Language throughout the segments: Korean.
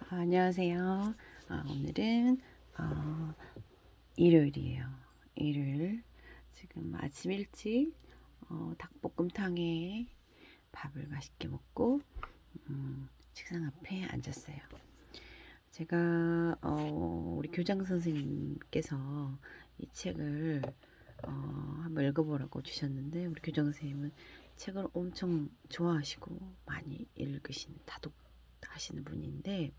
안녕하세요. 오늘은 어, 일요일이에요. 일요일 지금 아침 일찍 닭볶음탕에 밥을 맛있게 먹고 책상 앞에 앉았어요. 제가 우리 교장 선생님께서 이 책을 한번 읽어보라고 주셨는데, 우리 교장 선생님은 책을 엄청 좋아하시고 많이 읽으시는 다독하시는 분인데,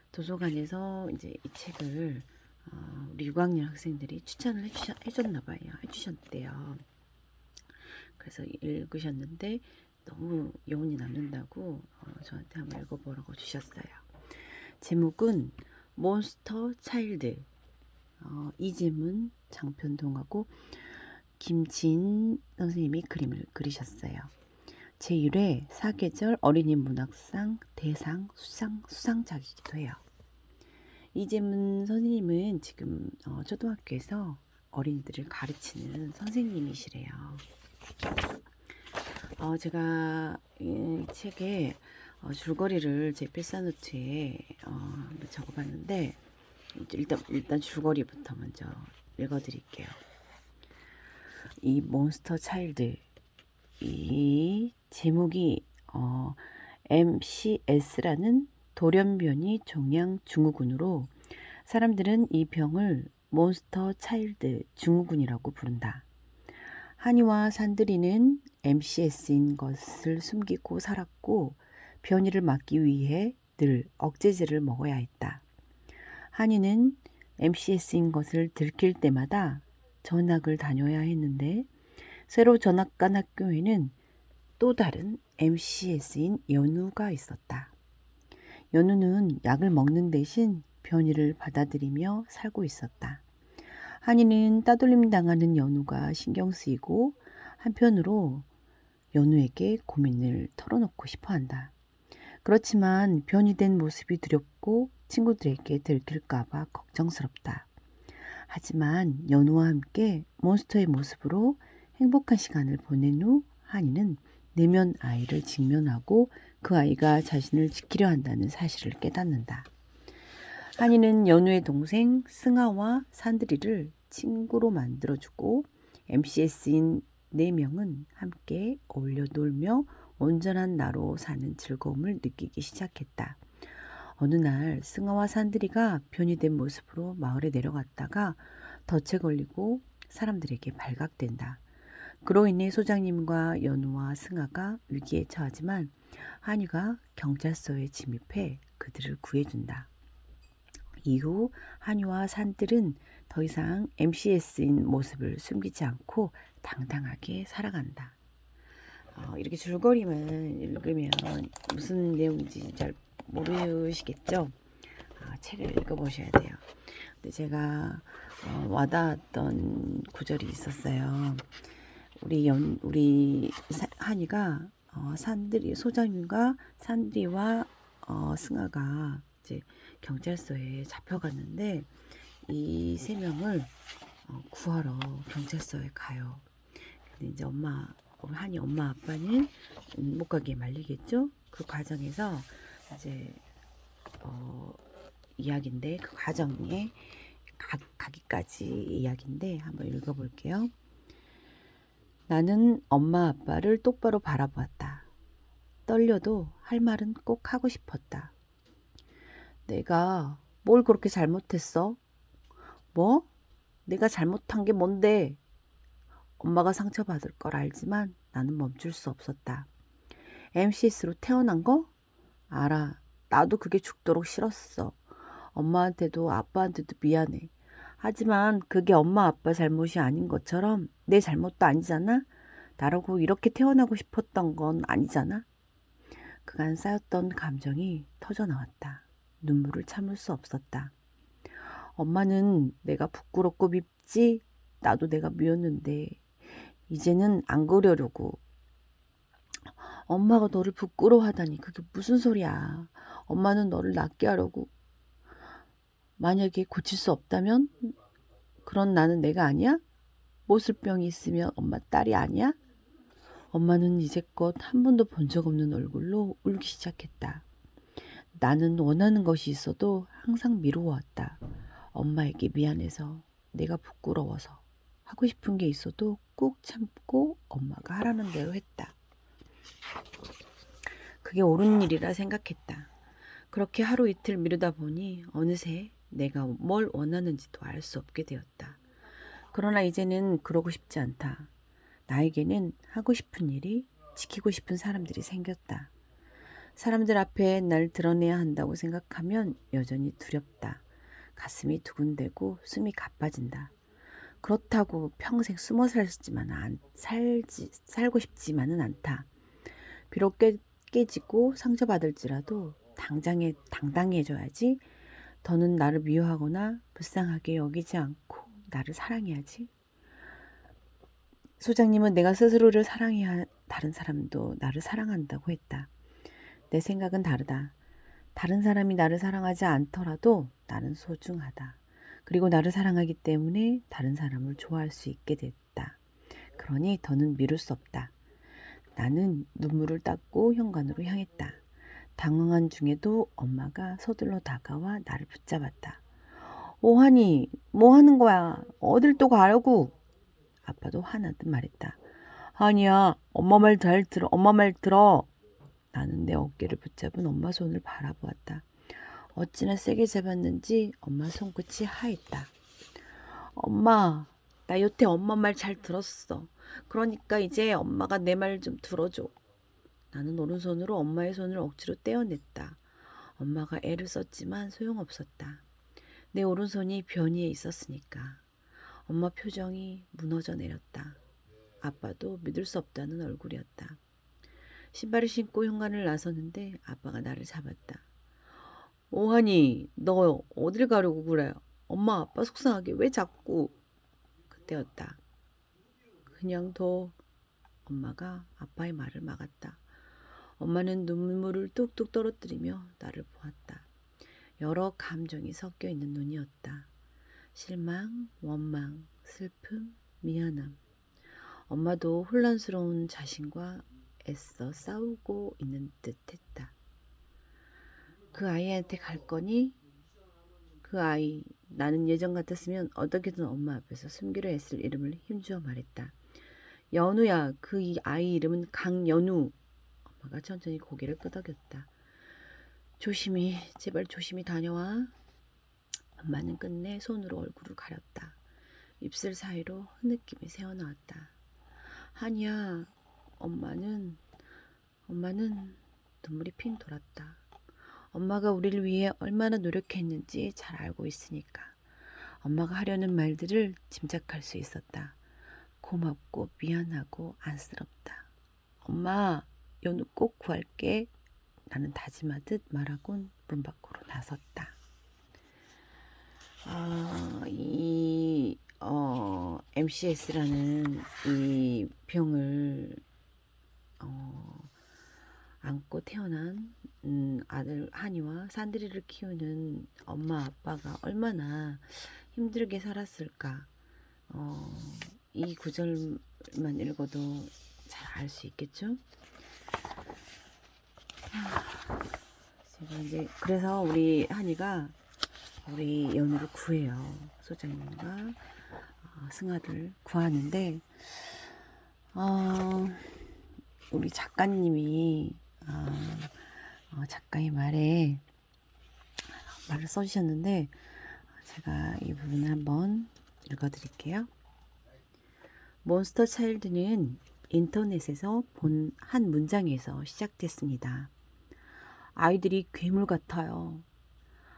도서관에서 이제 이 책을 우리 6학년 학생들이 추천을 해줬나 봐요. 해주셨대요. 그래서 읽으셨는데 너무 여운이 남는다고 저한테 한번 읽어보라고 주셨어요. 제목은 몬스터 차일드. 이재문 장편동하고 김진 선생님이 그림을 그리셨어요. 제1회 사계절 어린이 문학상 대상 수상작이기도 해요. 이재문 선생님은 지금 초등학교에서 어린이들을 가르치는 선생님이시래요. 제가 이 책에 줄거리를 제 필사노트에 적어봤는데, 일단 줄거리부터 먼저 읽어드릴게요. 이 몬스터 차일드, 이 제목이 MCS라는 돌연변이 종양 증후군으로 사람들은 이 병을 몬스터 차일드 증후군이라고 부른다. 한이와 산들이는 MCS인 것을 숨기고 살았고 변이를 막기 위해 늘 억제제를 먹어야 했다. 한이는 MCS인 것을 들킬 때마다 전학을 다녀야 했는데, 새로 전학 간 학교에는 또 다른 MCS인 연우가 있었다. 연우는 약을 먹는 대신 변이를 받아들이며 살고 있었다. 한이는 따돌림 당하는 연우가 신경 쓰이고 한편으로 연우에게 고민을 털어놓고 싶어 한다. 그렇지만 변이된 모습이 두렵고 친구들에게 들킬까봐 걱정스럽다. 하지만 연우와 함께 몬스터의 모습으로 행복한 시간을 보낸 후 한이는 내면 아이를 직면하고 그 아이가 자신을 지키려 한다는 사실을 깨닫는다. 한이는 연우의 동생 승아와 산드리를 친구로 만들어주고 MCS인 4명은 함께 어울려 놀며 온전한 나로 사는 즐거움을 느끼기 시작했다. 어느 날 승아와 산드리가 변이된 모습으로 마을에 내려갔다가 덫에 걸리고 사람들에게 발각된다. 그로 인해 소장님과 연우와 승아가 위기에 처하지만 한이가 경찰서에 침입해 그들을 구해준다. 이후 한이와 산들은 더 이상 MCS인 모습을 숨기지 않고 당당하게 살아간다. 이렇게 줄거리만 읽으면 무슨 내용인지 잘 모르시겠죠? 책을 읽어보셔야 돼요. 근데 제가 와닿았던 구절이 있었어요. 우리 한이가 산들이 소장님과 산들이와 승아가 이제 경찰서에 잡혀갔는데, 이 3명을 구하러 경찰서에 가요. 근데 이제 우리 한이 엄마 아빠는 못 가게 말리겠죠. 그 과정에서 이제 이야기인데, 그 과정에 가기까지 이야기인데 한번 읽어볼게요. 나는 엄마 아빠를 똑바로 바라보았다. 떨려도 할 말은 꼭 하고 싶었다. 내가 뭘 그렇게 잘못했어? 뭐? 내가 잘못한 게 뭔데? 엄마가 상처받을 걸 알지만 나는 멈출 수 없었다. MCS로 태어난 거? 알아. 나도 그게 죽도록 싫었어. 엄마한테도 아빠한테도 미안해. 하지만 그게 엄마 아빠 잘못이 아닌 것처럼 내 잘못도 아니잖아? 나라고 이렇게 태어나고 싶었던 건 아니잖아? 그간 쌓였던 감정이 터져나왔다. 눈물을 참을 수 없었다. 엄마는 내가 부끄럽고 밉지? 나도 내가 미웠는데 이제는 안 그러려고. 엄마가 너를 부끄러워하다니 그게 무슨 소리야. 엄마는 너를 낫게 하려고. 만약에 고칠 수 없다면 그런 나는 내가 아니야? 모슬병이 있으면 엄마 딸이 아니야? 엄마는 이제껏 한 번도 본 적 없는 얼굴로 울기 시작했다. 나는 원하는 것이 있어도 항상 미루어왔다. 엄마에게 미안해서, 내가 부끄러워서, 하고 싶은 게 있어도 꾹 참고 엄마가 하라는 대로 했다. 그게 옳은 일이라 생각했다. 그렇게 하루 이틀 미루다 보니 어느새 내가 뭘 원하는지도 알 수 없게 되었다. 그러나 이제는 그러고 싶지 않다. 나에게는 하고 싶은 일이, 지키고 싶은 사람들이 생겼다. 사람들 앞에 날 드러내야 한다고 생각하면 여전히 두렵다. 가슴이 두근대고 숨이 가빠진다. 그렇다고 평생 숨어 살고 싶지만은 않다. 비록 깨지고 상처받을지라도 당당해져야지. 더는 나를 미워하거나 불쌍하게 여기지 않고 나를 사랑해야지. 소장님은 내가 스스로를 사랑해야 다른 사람도 나를 사랑한다고 했다. 내 생각은 다르다. 다른 사람이 나를 사랑하지 않더라도 나는 소중하다. 그리고 나를 사랑하기 때문에 다른 사람을 좋아할 수 있게 됐다. 그러니 더는 미룰 수 없다. 나는 눈물을 닦고 현관으로 향했다. 당황한 중에도 엄마가 서둘러 다가와 나를 붙잡았다. 오하니, 뭐 하는 거야? 어딜 또 가려고? 아빠도 화나듯 말했다. 아니야, 엄마 말 잘 들어, 엄마 말 들어. 나는 내 어깨를 붙잡은 엄마 손을 바라보았다. 어찌나 세게 잡았는지 엄마 손끝이 하했다. 엄마, 나 여태 엄마 말 잘 들었어. 그러니까 이제 엄마가 내 말 좀 들어줘. 나는 오른손으로 엄마의 손을 억지로 떼어냈다. 엄마가 애를 썼지만 소용없었다. 내 오른손이 변이에 있었으니까. 엄마 표정이 무너져 내렸다. 아빠도 믿을 수 없다는 얼굴이었다. 신발을 신고 현관을 나서는데 아빠가 나를 잡았다. 오하니, 너 어딜 가려고 그래? 엄마 아빠 속상하게 왜 자꾸. 그때였다. 그냥 둬. 엄마가 아빠의 말을 막았다. 엄마는 눈물을 뚝뚝 떨어뜨리며 나를 보았다. 여러 감정이 섞여 있는 눈이었다. 실망, 원망, 슬픔, 미안함. 엄마도 혼란스러운 자신과 애써 싸우고 있는 듯했다. 그 아이한테 갈 거니? 그 아이, 나는 예전 같았으면 어떻게든 엄마 앞에서 숨기려 애쓸 이름을 힘주어 말했다. 연우야, 그 아이 이름은 강연우. 엄마가 천천히 고개를 끄덕였다. 조심히, 제발 조심히 다녀와. 엄마는 끝내 손으로 얼굴을 가렸다. 입술 사이로 흐느낌이 새어나왔다. 한이야, 엄마는 눈물이 핑 돌았다. 엄마가 우리를 위해 얼마나 노력했는지 잘 알고 있으니까. 엄마가 하려는 말들을 짐작할 수 있었다. 고맙고 미안하고 안쓰럽다. 엄마, 연우 꼭 구할게. 나는 다짐하듯 말하곤 문 밖으로 나섰다. MCS라는 이 병을 안고 태어난 아들 한이와 산드리를 키우는 엄마 아빠가 얼마나 힘들게 살았을까. 이 구절만 읽어도 잘 알 수 있겠죠? 제가 이제 그래서 우리 한이가 우리 연우를 구해요. 소장님과 승아를 구하는데 우리 작가님이 작가의 말을 써주셨는데 제가 이 부분을 한번 읽어드릴게요. 몬스터 차일드는 인터넷에서 본 한 문장에서 시작됐습니다. 아이들이 괴물 같아요.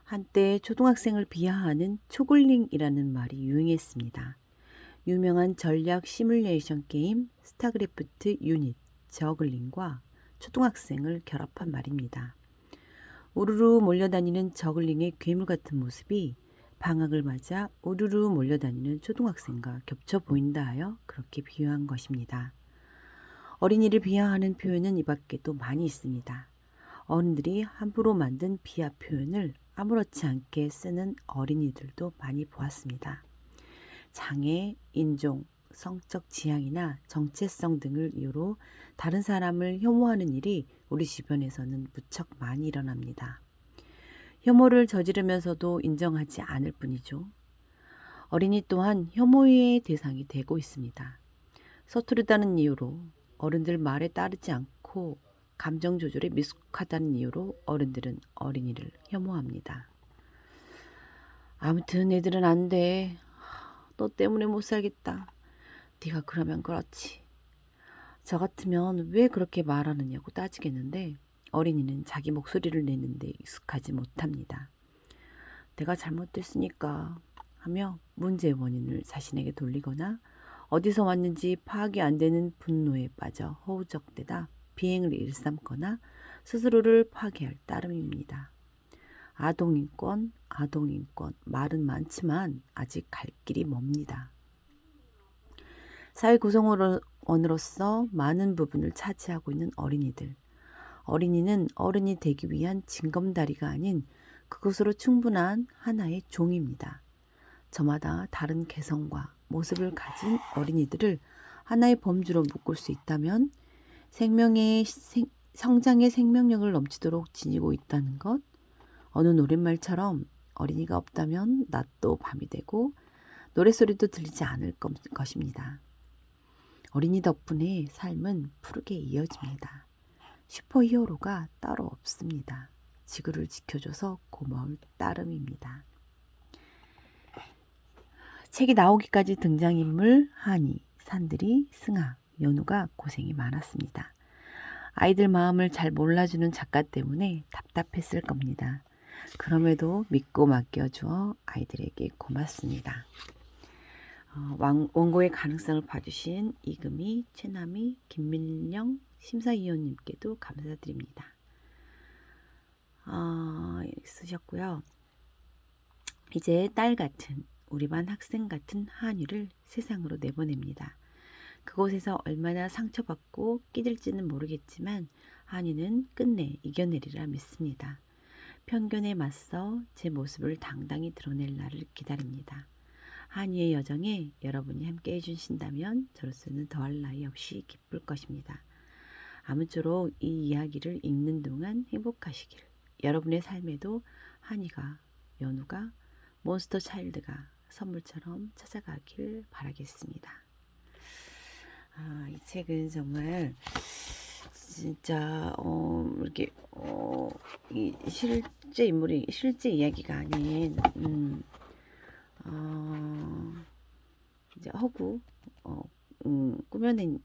한때 초등학생을 비하하는 초글링이라는 말이 유행했습니다. 유명한 전략 시뮬레이션 게임 스타크래프트 유닛 저글링과 초등학생을 결합한 말입니다. 우르르 몰려다니는 저글링의 괴물 같은 모습이 방학을 맞아 우르르 몰려다니는 초등학생과 겹쳐 보인다 하여 그렇게 비유한 것입니다. 어린이를 비하하는 표현은 이 밖에도 많이 있습니다. 어른들이 함부로 만든 비하 표현을 아무렇지 않게 쓰는 어린이들도 많이 보았습니다. 장애, 인종, 성적 지향이나 정체성 등을 이유로 다른 사람을 혐오하는 일이 우리 주변에서는 무척 많이 일어납니다. 혐오를 저지르면서도 인정하지 않을 뿐이죠. 어린이 또한 혐오의 대상이 되고 있습니다. 서투르다는 이유로 어른들 말에 따르지 않고 감정 조절에 미숙하다는 이유로 어른들은 어린이를 혐오합니다. 아무튼 애들은 안 돼. 너 때문에 못 살겠다. 네가 그러면 그렇지. 저 같으면 왜 그렇게 말하느냐고 따지겠는데 어린이는 자기 목소리를 내는데 익숙하지 못합니다. 내가 잘못됐으니까 하며 문제의 원인을 자신에게 돌리거나 어디서 왔는지 파악이 안 되는 분노에 빠져 허우적대다 비행을 일삼거나 스스로를 파괴할 따름입니다. 아동인권, 아동인권 말은 많지만 아직 갈 길이 멉니다. 사회 구성원으로서 많은 부분을 차지하고 있는 어린이들. 어린이는 어른이 되기 위한 징검다리가 아닌 그것으로 충분한 하나의 종입니다. 저마다 다른 개성과 모습을 가진 어린이들을 하나의 범주로 묶을 수 있다면 성장의 생명력을 넘치도록 지니고 있다는 것, 어느 노랫말처럼 어린이가 없다면 낮도 밤이 되고 노랫소리도 들리지 않을 것입니다. 어린이 덕분에 삶은 푸르게 이어집니다. 슈퍼히어로가 따로 없습니다. 지구를 지켜줘서 고마울 따름입니다. 책이 나오기까지 등장인물 한이, 산들이, 승아, 연우가 고생이 많았습니다. 아이들 마음을 잘 몰라주는 작가 때문에 답답했을 겁니다. 그럼에도 믿고 맡겨주어 아이들에게 고맙습니다. 원고의 가능성을 봐주신 이금희, 최남희, 김민령 심사위원님께도 감사드립니다. 이렇게 쓰셨고요. 이제 딸 같은 우리 반 학생 같은 한이를 세상으로 내보냅니다. 그곳에서 얼마나 상처받고 끼들지는 모르겠지만 한이는 끝내 이겨내리라 믿습니다. 편견에 맞서 제 모습을 당당히 드러낼 날을 기다립니다. 한이의 여정에 여러분이 함께 해주신다면 저로서는 더할 나위 없이 기쁠 것입니다. 아무쪼록 이 이야기를 읽는 동안 행복하시길. 여러분의 삶에도 한이가, 연우가, 몬스터 차일드가 선물처럼 찾아가길 바라겠습니다. 이 책은 정말 진짜 이렇게 이 실제 인물이 실제 이야기가 아닌 이제 허구 꾸며낸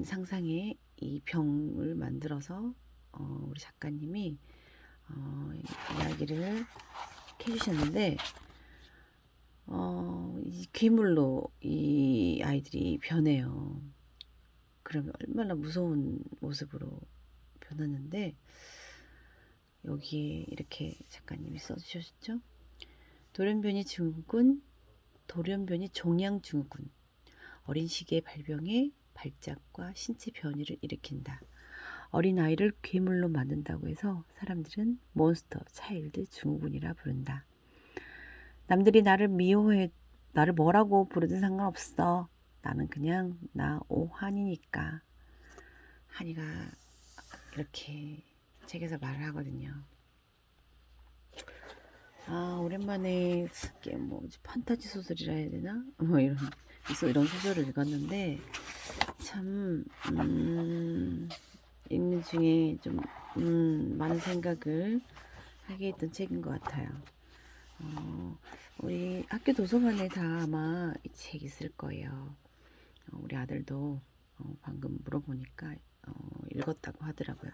상상의 이 병을 만들어서 우리 작가님이 이야기를 해주셨는데 이 괴물로 이 아이들이 변해요. 그러면 얼마나 무서운 모습으로 변하는데 여기에 이렇게 작가님이 써주셨죠. 돌연변이 증후군, 돌연변이 종양 증후군, 어린 시기의 발병에 발작과 신체 변이를 일으킨다. 어린아이를 괴물로 만든다고 해서 사람들은 몬스터 차일드 증후군이라 부른다. 남들이 나를 미워해, 나를 뭐라고 부르든 상관없어. 나는 그냥 나 오한이니까. 한이가 이렇게 책에서 말을 하거든요. 오랜만에 뭐 판타지 소설이라 해야 되나? 이런 소설을 읽었는데 참 읽는 중에 좀 많은 생각을 하게 했던 책인 것 같아요. 우리 학교 도서관에 다 아마 이 책 있을 거예요. 우리 아들도 방금 물어보니까 읽었다고 하더라고요.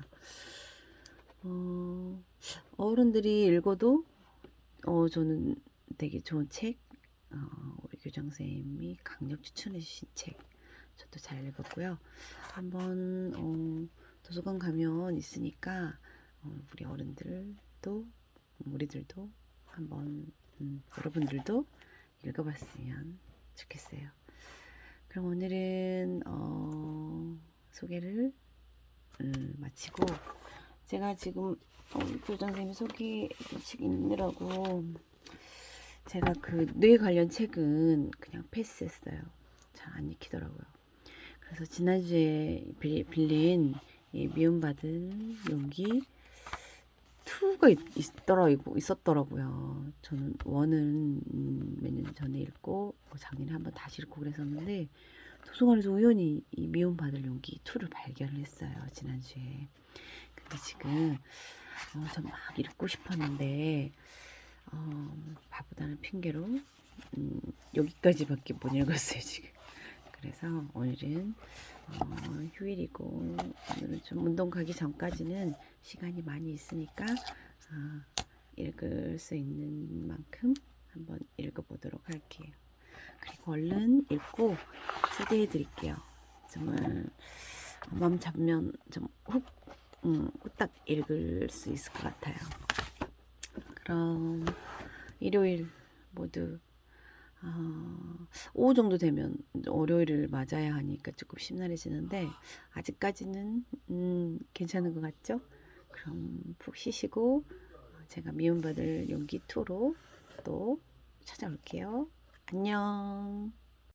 어른들이 읽어도 저는 되게 좋은 책, 우리 교장선생님이 강력 추천해 주신 책 저도 잘 읽었고요. 한번 도서관 가면 있으니까 우리 어른들도 우리들도 한번 여러분들도 읽어봤으면 좋겠어요. 그럼 오늘은 소개를 마치고 제가 지금 교장선생님 소개 책 읽느라고 제가 그 뇌 관련 책은 그냥 패스했어요. 잘 안 읽히더라고요. 그래서 지난주에 빌린 이 미움받은 용기 있었더라고요. 저는 원은 몇 년 전에 읽고 작년에 한번 다시 읽고 그랬었는데 도서관에서 우연히 이 미움받을 용기 2를 발견을 했어요. 지난주에. 근데 지금 저 막 읽고 싶었는데 바쁘다는 핑계로 여기까지밖에 못 읽었어요 지금. 그래서 오늘은 휴일이고 오늘은 좀 운동 가기 전까지는 시간이 많이 있으니까 읽을 수 있는 만큼 한번 읽어보도록 할게요. 그리고 얼른 읽고 소개해 드릴게요. 정말 마음 잡으면 좀 후딱 읽을 수 있을 것 같아요. 그럼 일요일 모두 오후 정도 되면 월요일을 맞아야 하니까 조금 심란해지는데 아직까지는 괜찮은 것 같죠? 그럼 푹 쉬시고 제가 미움받을 용기 2로 또 찾아올게요. 안녕.